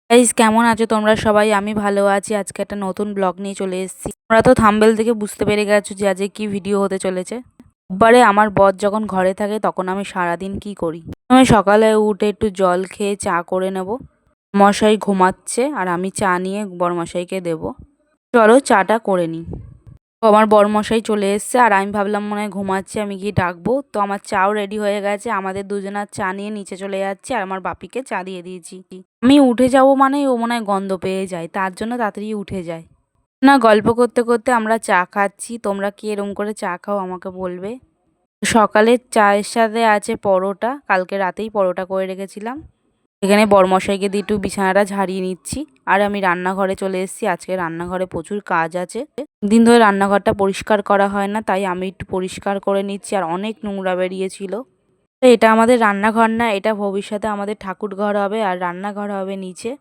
Guys, কেমন আছো তোমরা সবাই? আমি ভালো আছি। আজকে একটা নতুন ব্লগ নিয়ে চলে এসেছি। তোমরা তো থাম্বনেল থেকে বুঝতে পেরে গেছো যে আজকে কি ভিডিও হতে চলেছে। রোববারে আমার বর যখন ঘরে থাকে তখন আমি সারাদিন কি করি। আমি সকালে উঠে একটু জল খেয়ে চা করে নেব। মশাই ঘুমাচ্ছে আর আমি চা নিয়ে বরমশাইকে দেব। চলো চাটা করে নিই। তো আমার বরমশাই চলে এসেছে আর আমি ভাবলাম মনে হয় ঘুমাচ্ছে, আমি গিয়ে ডাকবো। তো আমার চাও রেডি হয়ে গেছে। আমাদের দুজনার চা নিয়ে নিচে চলে যাচ্ছে আর আমার বাপিকে চা দিয়ে দিয়েছি। আমি উঠে যাব মানে ও মনে হয় গন্ধ পেয়ে যায়, তার জন্য তাড়াতাড়ি উঠে যায়। না, গল্প করতে করতে আমরা চা খাচ্ছি। তোমরা কি এরম করে চা খাও আমাকে বলবে। সকালের চায়ের সাথে আছে পরোটা, কালকে রাতেই পরোটা করে রেখেছিলাম। এখানে বরমশাইকে দিয়ে একটু বিছানাটা ঝাড়িয়ে নিচ্ছি আর আমি রান্নাঘরে চলে এসেছি। আজকে রান্নাঘরে প্রচুর কাজ আছে। দিন ধরে রান্নাঘরটা পরিষ্কার করা হয় না, তাই আমি একটু পরিষ্কার করে নিচ্ছি আর অনেক নোংরা বেরিয়েছিল। তো এটা আমাদের রান্নাঘর না, এটা ভবিষ্যতে আমাদের ঠাকুর ঘর হবে আর রান্নাঘর হবে নিচে।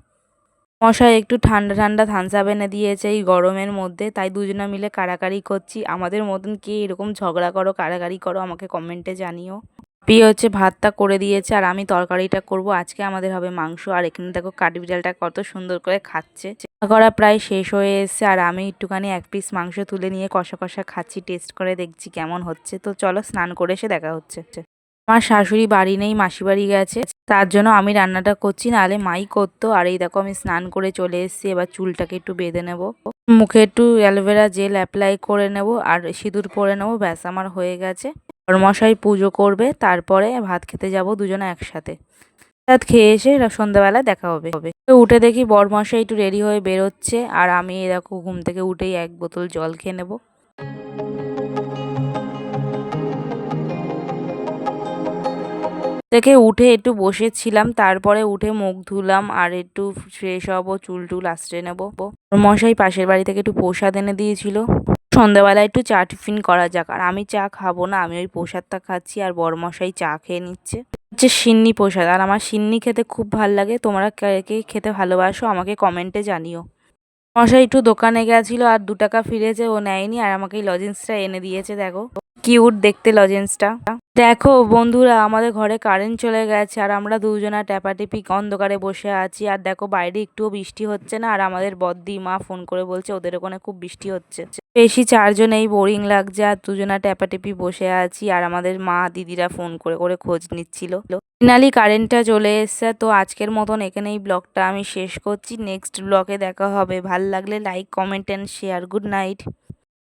মশাই একটু ঠান্ডা ঠান্ডা থামস আপ এনে দিয়েছে এই গরমের মধ্যে, তাই দুজনে মিলে কাড়াকাড়ি করছি। আমাদের মতন কে এরকম ঝগড়া করো, কাড়াকাড়ি করো, আমাকে কমেন্টে জানিও। পিয়ে হচ্ছে ভাতটা করে দিয়েছে আর আমি তরকারিটা করব। আজকে আমাদের হবে মাংস। আর এখানে দেখো কাঠবিড়ালটা কত সুন্দর করে খাচ্ছে। রান্না করা প্রায় শেষ হয়ে এসেছে আর আমি একটুখানি এক পিস মাংস তুলে নিয়ে কষা কষা খাচ্ছি, টেস্ট করে দেখছি কেমন হচ্ছে। তো চলো স্নান করে এসে দেখা হচ্ছে। আমার শাশুড়ি বাড়ি নেই, মাসি বাড়ি গেছে, তার জন্য আমি রান্নাটা করছি, নাহলে মাই করতো। আর এই দেখো আমি স্নান করে চলে এসেছি। এবার চুলটাকে একটু বেঁধে নেব, মুখে একটু অ্যালোভেরা জেল অ্যাপ্লাই করে নেব আর সিঁদুর পরে নেব। ব্যাস আমার হয়ে গেছে। বরমশাই পুজো করবে, তারপরে ভাত খেতে যাব দুজনে একসাথে। ভাত খেয়ে এসে সন্ধ্যাবেলা দেখা হবে। তো উঠে দেখি বরমশাই একটু রেডি হয়ে বেরোচ্ছে আর আমি এই দেখো ঘুম থেকে উঠেই এক বোতল জল খেয়ে নেব। থেকে উঠে একটু বসেছিলাম, তারপরে উঠে মুখ ধুলাম আর একটু ফ্রেশ হবো, চুল টুল আঁচড়ে নেবো। মশাই পাশের বাড়ি থেকে একটু প্রসাদ এনে দিয়েছিল। সন্ধ্যাবেলায় একটু চা টিফিন করা যাক। আর আমি চা খাবো না, আমি ওই প্রসাদটা খাচ্ছি আর বরমশাই চা খেয়ে নিচ্ছে। হচ্ছে সিন্নি প্রসাদ আর আমার সিন্নি খেতে খুব ভাল লাগে। তোমরা কে কে খেতে ভালোবাসো আমাকে কমেন্টে জানিও। মশাই একটু দোকানে গেছিল আর 2 টাকা ফিরেছে, ও নেয়নি আর আমাকে এই লজেন্সটা এনে দিয়েছে। দেখো কিউট দেখতে লজেন্সটা। দেখো বন্ধুরা, আমাদের ঘরে কারেন্ট চলে গেছে আর আমরা দুজনা ট্যাপাটিপি অন্ধকারে বসে আছি। আর দেখো বাইরে একটুও বৃষ্টি হচ্ছে না আর আমাদের বদ্দি মা ফোন করে বলছে ওদের ওখানে খুব বৃষ্টি হচ্ছে। বেশি চারজন, এই বোরিং লাগছে আর দুজনা ট্যাপাটিপি বসে আছি আর আমাদের মা দিদিরা ফোন করে করে খোঁজ নিচ্ছিল। ফাইনালি কারেন্টটা চলে এসছে। তো আজকের মতন এখানেই ব্লগটা আমি শেষ করছি। নেক্সট ব্লগে দেখা হবে। ভাল লাগলে like, comment and share. Good night.